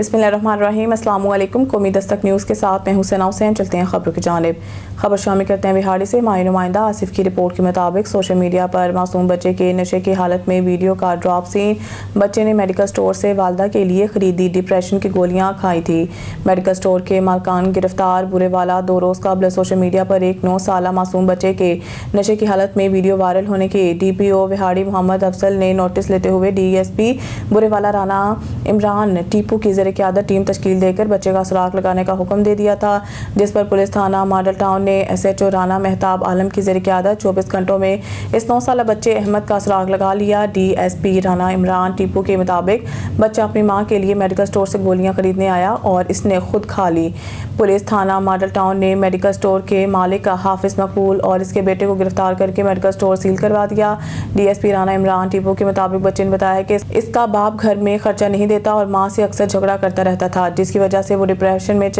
बिस्मिल्लाहिर्रहमानिर्रहीम। अस्सलाम वालेकुम। कौमी दस्तक न्यूज़ के साथ मैं हुसैन हुसैन। चलते हैं खबरों की जानिब। खबर शामिल करते हैं बिहाड़ी से। माही नुमाइंदा आसिफ की रिपोर्ट के मुताबिक सोशल मीडिया पर मासूम बच्चे के नशे की हालत में वीडियो का ड्रॉप सीन। बच्चे ने मेडिकल स्टोर से वालदा के लिए खरीदी डिप्रेशन की गोलियां खाई थी। मेडिकल स्टोर के मालकान गिरफ्तार। बुरेवाला 2 रोज़ कबल सोशल मीडिया पर एक 9 साला मासूम बच्चे के नशे की हालत में वीडियो वायरल होने के DPO बिहाड़ी मोहम्मद अफजल ने नोटिस लेते हुए DSP बुरेवाला राना इमरान टीपू की ज़रिए टीम तश्कील देकर बच्चे का सुराग लगाने का हुक्म दे दिया था, जिस पर पुलिस थाना मॉडल टाउन ने SHO राना मेहताब आलम की ज़रिए 24 घंटों में इस 9 साला बच्चे अहमद का सुराग लगा लिया। DSP राना इमरान टीपू के मुताबिक बच्चा अपनी मां के लिए मेडिकल स्टोर से गोलियां खरीदने आया और इसने खुद खा ली। पुलिस थाना मॉडल टाउन ने मेडिकल स्टोर के मालिक हाफिज मकबूल और इसके बेटे को गिरफ्तार करके मेडिकल स्टोर सील करवा दिया। DSP राना इमरान टीपू के मुताबिक बच्चे ने बताया कि इसका बाप घर में खर्चा नहीं देता और मां से अक्सर झगड़ा करता रहता था, जिसकी वजह से वो डिप्रेशन में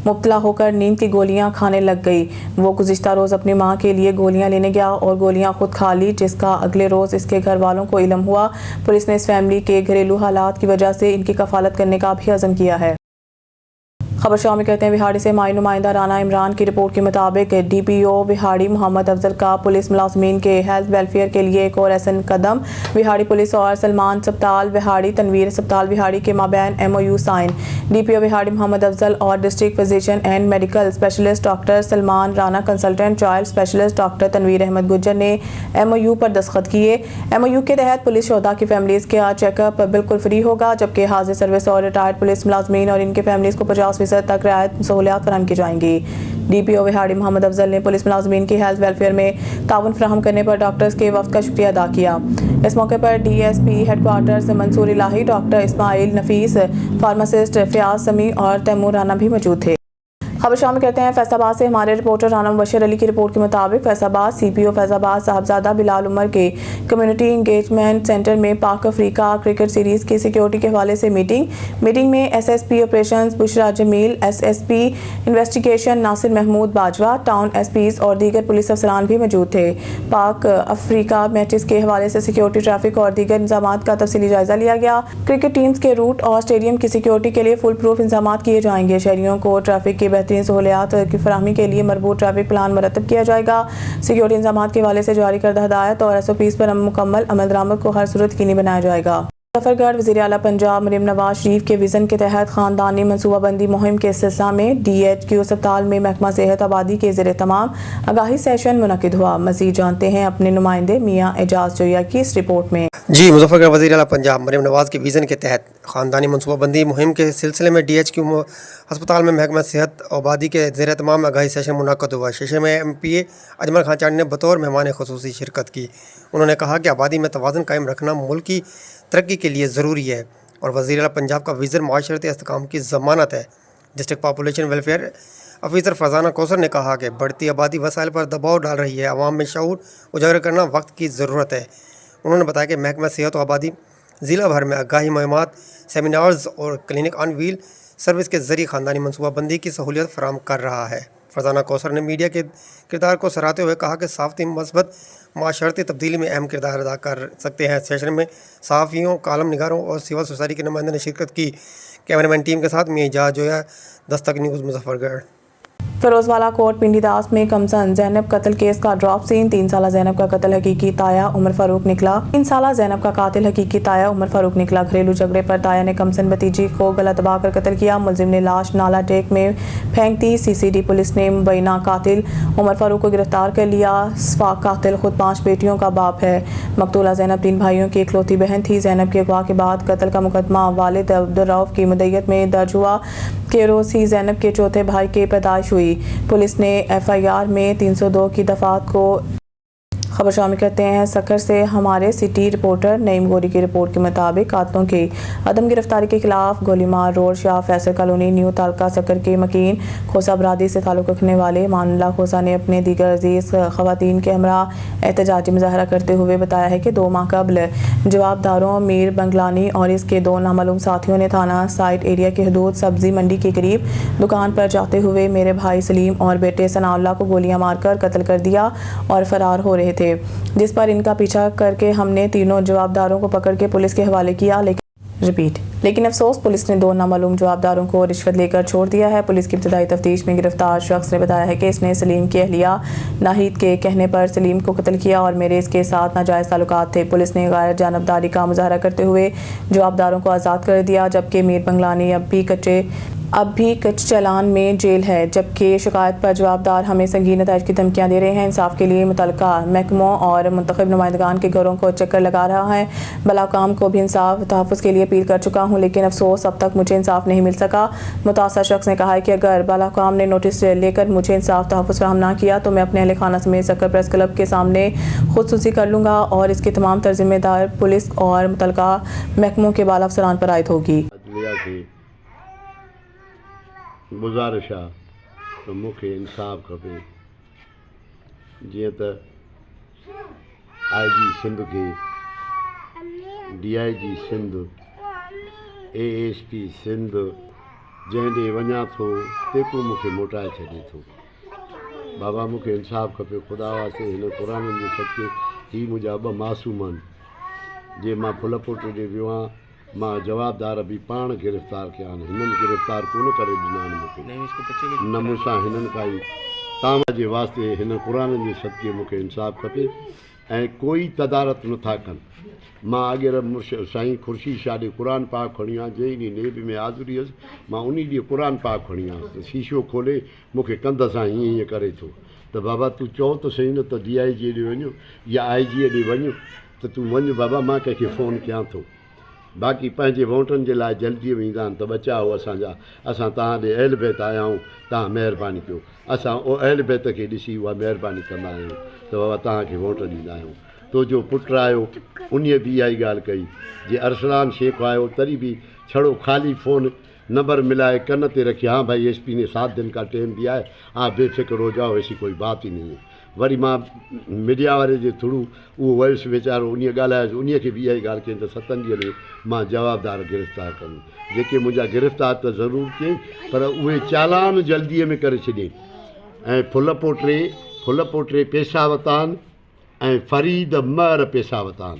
मुब्तला होकर नींद की गोलियां खाने लग गई। वो गुज़िश्ता रोज़ अपनी मां के लिए गोलियां लेने गया और गोलियां खुद खा ली, जिसका अगले रोज़ इसके घर वालों को इल्म हुआ। पुलिस ने इस फैमिली के घरेलू हालात की वजह से इनकी कफालत करने का भी अज़म किया है। खबर शामिल करते हैं बिहाड़ी से। माही नुमाइंदा राना इमरान की रिपोर्ट के मुताबिक DPO बिहाड़ी मोहम्मद अफजल का पुलिस मुलाजमीन के हेल्थ वेलफेयर के लिए एक और अहसन कदम। बिहाड़ी पुलिस और सलमान अस्पताल बिहाड़ी तनवीर अस्पताल बिहाड़ी के माबैन MOU साइन। DPO बिहाड़ी मोहम्मद अफजल और district physician and medical specialist doctor Salman Rana, consultant child specialist doctor Tanveer Ahmad Gujjar ने MOU पर दस्तखत किए। MOU के तहत पुलिस शोधा की फैमिलीज का चेकअप बिल्कुल फ्री होगा, जबकि हाजिर सर्विस और रिटायर्ड पुलिस मुलाजमीन और इनके फैमिलीज को 50% तक रियायत सहूलियात फराहम की जाएंगी। DPO बिहाड़ी मोहम्मद अफजल ने पुलिस मुलाजमीन की हेल्थ वेलफेयर में ताउन फराहम करने पर डॉक्टर्स के वफ्द का शुक्रिया अदा किया। इस मौके पर DSP हेडक्वार्टर्स मंसूर इलाही, डॉक्टर इस्माइल नफीस, फार्मासिस्ट फयाज समी और तैमूर राना भी मौजूद थे। खबर शामिल करते हैं फैसलाबाद से। हमारे रिपोर्टर राना मुबशर अली की रिपोर्ट के मुताबिक फैसलाबाद CPO फैसलाबाद साहबजादा बिलाल उमर के कम्युनिटी इंगेजमेंट सेंटर में पाक अफ्रीका क्रिकेट सीरीज की सिक्योरिटी के हवाले से मीटिंग में SSP operations Bushra Jamil, SSP investigation Nasir Mahmood Bajwa, town SPs और दीगर पुलिस अफसरान भी मौजूद थे। पाक अफ्रीका मैचेस के हवाले से सिक्योरिटी, ट्रैफिक और दीगर इंतजाम का तफसीली जायजा लिया गया। क्रिकेट टीम्स के रूट और स्टेडियम की सिक्योरिटी के लिए फुल प्रूफ इंतजाम किए जाएंगे। शहरियों को ट्रैफिक की बेहतरीन सहूलियात की फराहमी के लिए मरबूत ट्रैफिक प्लान मरतब किया जाएगा। सिक्योरिटी इंतजाम के हवाले से जारी करदा हिदायत और SOPs पर मुकम्मल अमल दरामद को हर सूरत यकीनी बनाया जाएगा। मुजफ्फरगढ़ वज़ीर आला पंजाब मरीम नवाज शरीफ के विजन के तहत खानदानी मनसूबाबंदी मुहिम के सिलसिला में DHQ अस्पताल में महकमा सेहत आबादी के ज़ेरे तमाम आगाही सेशन मुनक़िद हुआ। मज़ीद जानते हैं अपने नुमाइंदे मियाँ एजाज जोया की इस रिपोर्ट में। जी, मुजफ्फरगढ़ वज़ीर आला पंजाब मरीम नवाज के विज़न के तहत ख़ानदानी मनसूबाबंदी मुहिम के सिलसिले में DHQ अस्पताल में महकमा सेहत आबादी के ज़ेर तमाम आगाही सेशन मुनक़िद हुआ। सेशन में MPA अजमल खान चांद ने बतौर मेहमान ख़ुसूसी शिरकत की। उन्होंने कहा कि आबादी में तवाज़ुन कायम रखना मुल्क की तरक्की के लिए ज़रूरी है और वज़ीर आला पंजाब का विज़न माशरती इस्तेहकाम की ज़मानत है। District population welfare officer Farzana Kausar ने कहा कि बढ़ती आबादी वसाइल पर दबाव डाल रही है, आवाम में शऊर उजागर करना वक्त की ज़रूरत है। उन्होंने बताया कि महकमा सेहत आबादी ज़िला भर में आगाही मुहिमात, सेमिनार्स और क्लिनिक ऑन व्हील सर्विस के ज़रिए ख़ानदानी मनसूबाबंदी की सहूलियत फराहम कर रहा है। फरजाना कौसर ने मीडिया के किरदार को सराहते हुए कहा कि सहाफ़ती मस्बत माशरती तब्दीली में अहम किरदार अदा कर सकते हैं। सेशन में सहाफ़ियों, कालम निगारों और सिविल सोसाइटी के नुमाइंदों ने शिरकत की। कैमरामैन टीम के साथ मियाँ एजाज जोया, दस्तक न्यूज़, मुजफ्फरगढ़। फिरोजवाला कोर्ट पिंडीदास में कमसन जैनब कत्ल केस का ड्रॉप सीन। 3 साला जैनब का कत्ल हकीकी ताया उमर फारूक निकला। 3 साला जैनब का कातिल हकीकी ताया उमर फारूक निकला। घरेलू झगड़े पर ताया ने कमसन भतीजी को गला दबाकर कत्ल किया। मुलजिम ने लाश नाला टेक में फेंक दी। CCD पुलिस ने मुबैना कातिल उमर फारूक को गिरफ्तार कर लिया। कातिल खुद 5 बेटियों का बाप है। मकतूला जैनब 3 भाइयों की इकलौती बहन थी। जैनब के अगवा के बाद कत्ल का मुकदमा वालिद अब्दुर्रऊफ की मुद्दत में दर्ज हुआ। केरोसी जैनब के चौथे भाई की पैदाइश हुई। पुलिस ने FIR में 302 की दफात को। खबर शामिल करते हैं सकर से। हमारे सिटी रिपोर्टर नईम गोरी की रिपोर्ट के मुताबिक कातलों की अदम गिरफ्तारी के खिलाफ Golimar road Shah Faisal colony new Taluka Sukkur के मकीन खोसा बरादरी से ताल्लुक़ रखने वाले मानुल्लाह खोसा ने अपने दीगर अजीज़ ख़वातीन के हमरा एहतजाजी मुजाहरा करते हुए बताया है कि 2 माह कबल जवाबदारों मीर बंगलानी और इसके 2 नामालूम साथियों ने थाना साइट एरिया की हदूद सब्जी मंडी के करीब दुकान पर जाते हुए मेरे भाई सलीम और बेटे सनाउल्लाह को गोलियां मारकर कत्ल कर दिया और फरार हो रहे थे, जिस पर इनका पीछा करके हमने तीनों जवाबदारों को पकड़ के पुलिस के हवाले किया। लेकिन अफसोस पुलिस ने 2 नामालूम जवाबदारों को रिश्वत लेकर छोड़ दिया है। पुलिस की इब्तदाई तफ्तीश में गिरफ्तार शख्स ने बताया है कि इसने सलीम की अहलिया नाहिद के कहने पर सलीम को कत्ल किया और मेरे इसके साथ नाजायज़ ताल्लुकात थे। पुलिस ने गैर जानबदारी का मुजाहरा करते हुए जवाबदारों को आज़ाद कर दिया, जबकि मीर बंगलानी अब भी कच्चे चालान में जेल है। जबकि शिकायत पर जवाबदार हमें संगीन नताइज की धमकियां दे रहे हैं। इंसाफ के लिए मुतल्लिका महकमों और मुंतखब नुमाइंदगान के घरों को चक्कर लगा रहा है। बलाकाम को भी इंसाफ तहफ़्फ़ुज़ के लिए अपील कर चुका हूं, लेकिन अफसोस अब तक मुझे इंसाफ नहीं मिल सका। मुतासर शख्स ने कहा है कि अगर बलाकाम ने नोटिस लेकर मुझे इंसाफ तहफ़्फ़ुज़ फराहम ना किया तो मैं अपने अहल खाना समेत सक्कर प्रेस क्लब के सामने खुदसूसी कर लूँगा और इसकी तमाम जिम्मेदार पुलिस और मुतल्लिका महकमों के बाला अफसरान पर आयद होगी। गुज़ारिश आहे त मूंखे इंसाफ़ खपे, जीअं त IG सिंध खे DIG सिंध ASP सिंध जंहिं ॾे वञा थो तेको मूंखे मोटाए छॾे थो। बाबा मूंखे इंसाफ़ खपे, ख़ुदा वास्ते हिन क़ुरान जे सदके ही मुंहिंजा 2 मासूम आहिनि। जे मां फुल पोटे ॾे वियो आहियां, मां जवाबदार बि पाण गिरफ़्तार कया आहिनि। हिननि गिरफ़्तार कोन करे ॾिना आहिनि मूंखे, न मूंसां हिननि काई तव्हां जे वास्ते हिन क़ुरान जे सदके मूंखे इंसाफ़ खपे ऐं कोई तदारत नथा कनि। मां अॻेर साईं खुर्शीद शाह ॾे क़ुरान पाक खणी आहियां, जंहिं ॾींहुं नेब में हाज़िरी हुअसि मां उन ॾींहुं क़ुरान पाक खणी आयुसि त शीशो खोले मूंखे कंध सां हीअं करे थो त बाबा तूं चओ त सही न त DIG ॾे वञो या IG ॾे वञो त तूं वञ बाबा, मां कंहिंखे फ़ोन कयां थो। बाक़ी पंहिंजे वोटनि जे लाइ जल्दीअ में ईंदा आहिनि त बचाओ असांजा, असां तव्हां ॾे अहल बैत आया आहियूं, तव्हां महिरबानी कयो। असां अहल बैत खे ॾिसी उहा महिरबानी कंदा आहियूं त बाबा तव्हांखे वोट ॾींदा आहियूं। तो जो पुटु आयो उन बि इहा ई ॻाल्हि कई, जे अरसलान शेख आयो तॾहिं बि छड़ो ख़ाली फ़ोन नंबर मिलाए कन ते रखी, हाँ भाई SP ने 7 दिन का टाइम दिया है, आप बेफिक्र हो जाओ, ऐसी कोई बात ही नहीं है। वरी मां मीडिया वारे जे थ्रू उहो वयुसि वीचारो, उन ॻाल्हायोसि, उन खे बि इहा ई ॻाल्हि कयईं त 7 ॾींहंनि में मां जवाबदार गिरफ़्तार कंदुमि। जेके मुंहिंजा गिरफ़्तार त ज़रूरु कयईं पर उहे चालान जल्दीअ में करे छॾियईं। ऐं फुल पोटे पेशावतान ऐं फ़रीद महर पेशावतान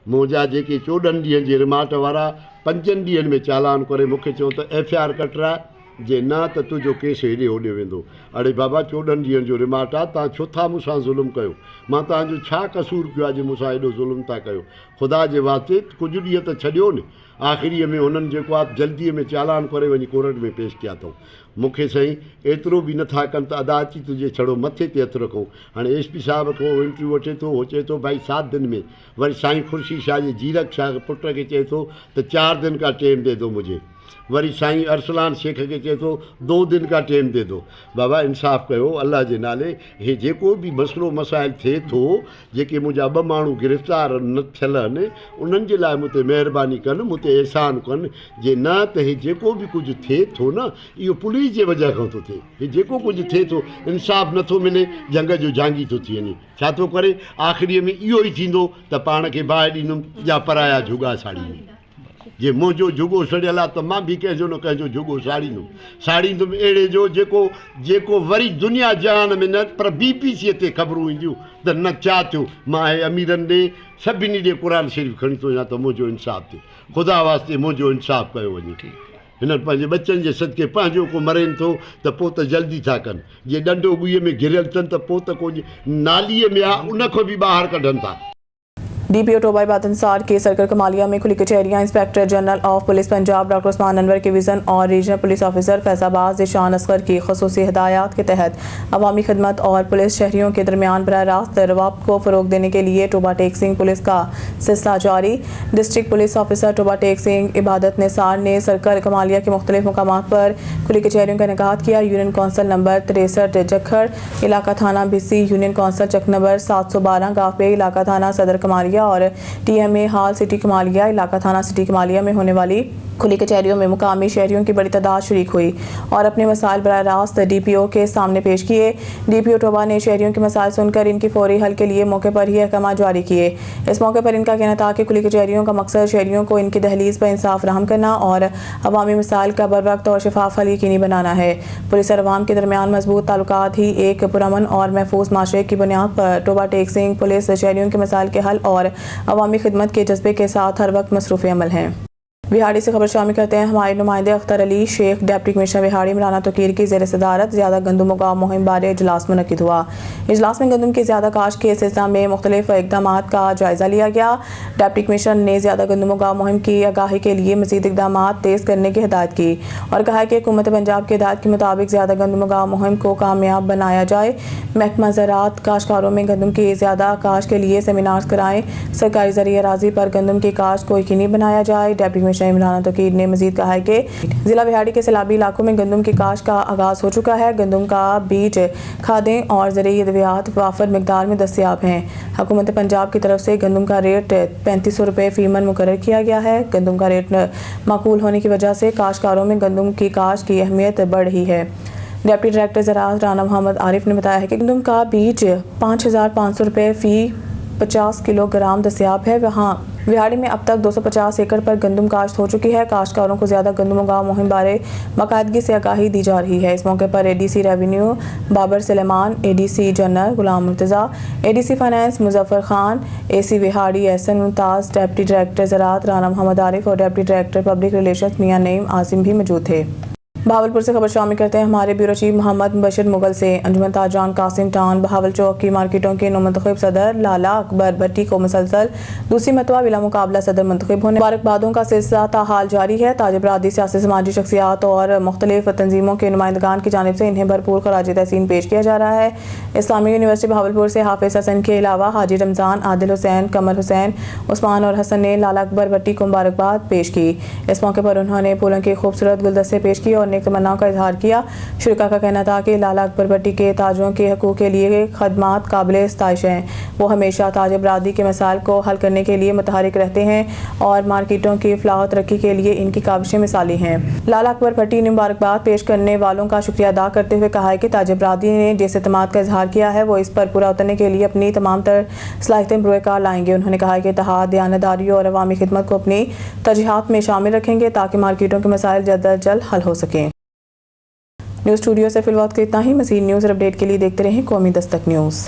मुंहिंजा जेके 14 ॾींहंनि जे रिमांड वारा 5 ॾींहंनि में चालान करे मूंखे चयो त FIR कटराए, जे न त तुंहिंजो केस हेॾे होॾे वेंदो। अड़े बाबा 14 ॾींहंनि जो रिमांड आहे, तव्हां छो था मूंसां ज़ुल्म कयो? मां तव्हांजो छा कसूर कयो आहे जे मूंसां हेॾो ज़ुल्म था कयो? ख़ुदा जे वास्ते कुझु ॾींहं त छॾियो न। आख़िरीअ में हुननि जेको आहे जल्दीअ में चालान करे वञी कोर्ट में पेश कया अथऊं। मूंखे साईं एतिरो बि नथा कनि त अदा अची तुंहिंजे छड़ो मथे ते हथु रखूं। हाणे SP साहिब खां इंटरव्यू वठे थो, हो चए थो भाई 7 दिन में। वरी साईं खुर्शीद शाह जे जीरक शाह पुट खे चए थो त 4 दिन का टाइम दे दो मुझे। वरी साईं अरसलान शेख खे चए थो 2 दिन का टाइम दे दो। बाबा इंसाफ़ कयो अल्लाह जे नाले। हे जेको बि मसइलो मसाइल थिए थो, जेके मुंहिंजा 2 माण्हू गिरफ़्तार न थियल आहिनि, उन्हनि जे लाइ मूं ते महिरबानी कनि, मूं ते एहसान कनि। जे न त हे जेको बि कुझु थिए थो न, इहो पुलिस जे वजह खां थो थिए। हे जेको कुझु थिए थो, इंसाफ़ नथो मिले, जंग जो झांगी थो थी वञे। छा थो करे? आख़िरीअ में इहो ई थींदो त पाण खे बाहि ॾींदुमि या पराया जुगा साड़ींदुमि। जे मुंहिंजो जुगो सड़ियल आहे त मां बि कंहिंजो न कंहिंजो जुगो साड़ींदुमि अहिड़े जो जेको वरी दुनिया जहान में न पर BBC ते ख़बरूं ईंदियूं त न छा थियो, मां हे अमीरनि ॾे सभिनी ॾे क़ुरान शरीफ़ खणी थो वञा त मुंहिंजो इंसाफ़ थिए। ख़ुदा वास्ते मुंहिंजो इंसाफ़ कयो वञे। हिननि पंहिंजे बच्चनि जे सदके पंहिंजो को मरेनि थो त पोइ त जल्दी था कनि। जे ॾंडो ॻुईअ में घिरियल अथनि त पोइ त को नालीअ में आहे उन खां बि ॿाहिरि कढनि था। DPO टोबा इबादत निसार के सर्कल कमालिया में खुली कचहरियां। Inspector general of police Punjab doctor Usman Anwar के विज़न और regional police officer Faizabad Zeeshan Asghar की खसूसी हिदायत के तहत अवामी खदमत और पुलिस शहरियों के दरमियान बराह रास्त रवाब्त को फ़रोग देने के लिए टोबा टेक सिंह पुलिस का सिलसिला जारी। District police officer Toba Tek Singh Ibadat Nisar ने सर्कल कमालिया के मुख्तलिफ मुकामात पर खुली कचहरियों का इनेकाद किया। यूनियन कौंसल नंबर 63 जखड़ इलाका थाना बिस्सी, यूनियन कौंसल चक नंबर 712 गाफे इलाका थाना सदर कमालिया और TMA हाल सिटी कमालिया इलाका थाना सिटी कमालिया में होने वाली खुली कचहरियों में मुकामी शहरियों की बड़ी तादाद शरीक हुई और अपने मसाइल बराह रास्त DPO के सामने पेश किए। DPO टोबा ने शहरियों के मसाइल सुनकर इनकी फौरी हल के लिए मौके पर ही अहकाम जारी किए। इस मौके पर इनका कहना था कि खुली कचहरियों का मकसद शहरियों को इनकी दहलीज पर इंसाफ फराहम करना और अवामी मसाइल का बर वक्त और शफाफ हल यकीनी बनाना है। पुलिस और अवाम के दरमियान मजबूत ताल्लुकात ही एक पुरअमन और महफूज माशरे की बुनियाद पर टोबा टेक सिंह पुलिस शहरियों के मसाइल के हल और अवामी खिदमत के जज्बे के साथ हर वक्त मसरूफ़ अमल हैं। बिहाड़ी से खबर शामिल करते हैं। हमारे नुमाइंदे अख्तर अली शेख डिप्टी कमिश्नर बिहाड़ी मौलाना तोकीर की ज़ेर सदारत ज़्यादा गंदम उगाव मुहिम बारे इजलास मुनक्किद हुआ। इजलास में गंदम की ज़्यादा काश्त के सिलसिले में मुख्तलिफ इकदाम का जायज़ा लिया गया। डिप्टी कमिश्नर ने ज़्यादा गंदम उगाव मुहिम की आगाही के लिए मज़ीद इकदाम तेज़ करने की हिदायत की और कहा कि हुकूमत पंजाब की हिदायत के मुताबिक ज़्यादा गंदम उगाव मुहिम को कामयाब बनाया जाए। महकमा ज़राअत काश्तकारों में गंदम की ज़्यादा काश्त के लिए सेमिनार्स कराएं। सरकारी ज़रिए राजी पर गंदम की काश्त को यकीनी बनाया जाए। डिप्टी कमिश्नर मौलाना तोकीर ने मजीद कहा है कि जिला बिहाड़ी के सैलाबी इलाकों में गंदम की काश्त का आगाज हो चुका है। गंदम का बीज, खादें और ज़रूरी अद्वियात वाफर मिकदार में दस्तियाब हैं। हुकूमत पंजाब की तरफ से गंदम का रेट 3500 रुपये फी मन मुकर्रर किया गया है। गंदम का रेट माकूल होने की वजह से काश्तकारों में गंदम की काश्त की अहमियत बढ़ रही है। डिप्टी डायरेक्टर ज़राअत राना मोहम्मद आरिफ ने बताया है कि गंदम का बीज 5500 रुपये फ़ी 50 किलोग्राम दस्तियाब है। वहाँ बिहाड़ी में अब तक 250 एकड़ पर गंदम काश्त हो चुकी है। काश्तकारों को ज़्यादा गंदम उगाव मुहिम बारे बाकायदगी से आगाही दी जा रही है। इस मौके पर ADC revenue Babar Suleman, ADC general Ghulam Murtaza, ADC finance Muzaffar Khan, AC बिहाड़ी एहसन मुमताज़, डिप्टी डायरेक्टर ज़राअत राना मोहम्मद आरिफ और deputy director public relations Mian Naeem Asim भी मौजूद थे। बहावलपुर से खबर शामिल करते हैं। हमारे ब्यूरो चीफ मोहम्मद मुबशर मुगल से अंजुमन ताजरान कासिम टान बहावल चौक की मार्केटों के नौमंतखब सदर लाला अकबर भट्टी को मुसलसल दूसरी मतवा बिला मुकाबला सदर मंतखब होने मुबारकबादों का सिलसिला ताहाल जारी है। ताज बरादरी, सियासी समाजी शख्सियात और मुख्तलिफ तंजीमों के नुमाइंदगान की जानिब से इन्हें भरपूर खराज तहसीन पेश किया जा रहा है। इस्लामी यूनिवर्सिटी बहावलपुर से हाफिज हसन के अलावा हाजी रमज़ान, आदिल हुसैन, कमर हुसैन, उस्मान और हसन ने लाला अकबर भट्टी को मुबारकबाद पेश की। इस मौके पर उन्होंने फूलों की खूबसूरत गुलदस्ते पेश किए और नेक तमन्नाओं का इजहार किया। शुरका का कहना था कि लाला अकबर भट्टी के ताजों के हकूक़ के लिए खदमात काबिल इस्ताइश हैं। वो हमेशा ताज बरादरी के मसाइल को हल करने के लिए मुतहरिक रहते हैं और मार्केटों की फलाह और तरक्की के लिए इनकी काविशें मिसाली हैं। लाला अकबर भट्टी ने मुबारकबाद पेश करने वालों का शुक्रिया अदा करते हुए कहा है कि ताज बरादरी ने जिस एतमाद का इजहार किया है वो इस पर पूरा उतरने के लिए अपनी तमाम तर सलाहियतें बरोकार लाएंगे। उन्होंने कहा कि इत्तेहाद, दयानतदारी और अवामी खिदमत को अपनी तरजीहात में शामिल रखेंगे ताकि मार्केटों के मसाइल जल्द अज जल्द हल हो सकें। न्यूज़ स्टूडियो से फिलहाल इतना ही। मज़ीद न्यूज़ और अपडेट के लिए देखते रहें कौमी दस्तक न्यूज़।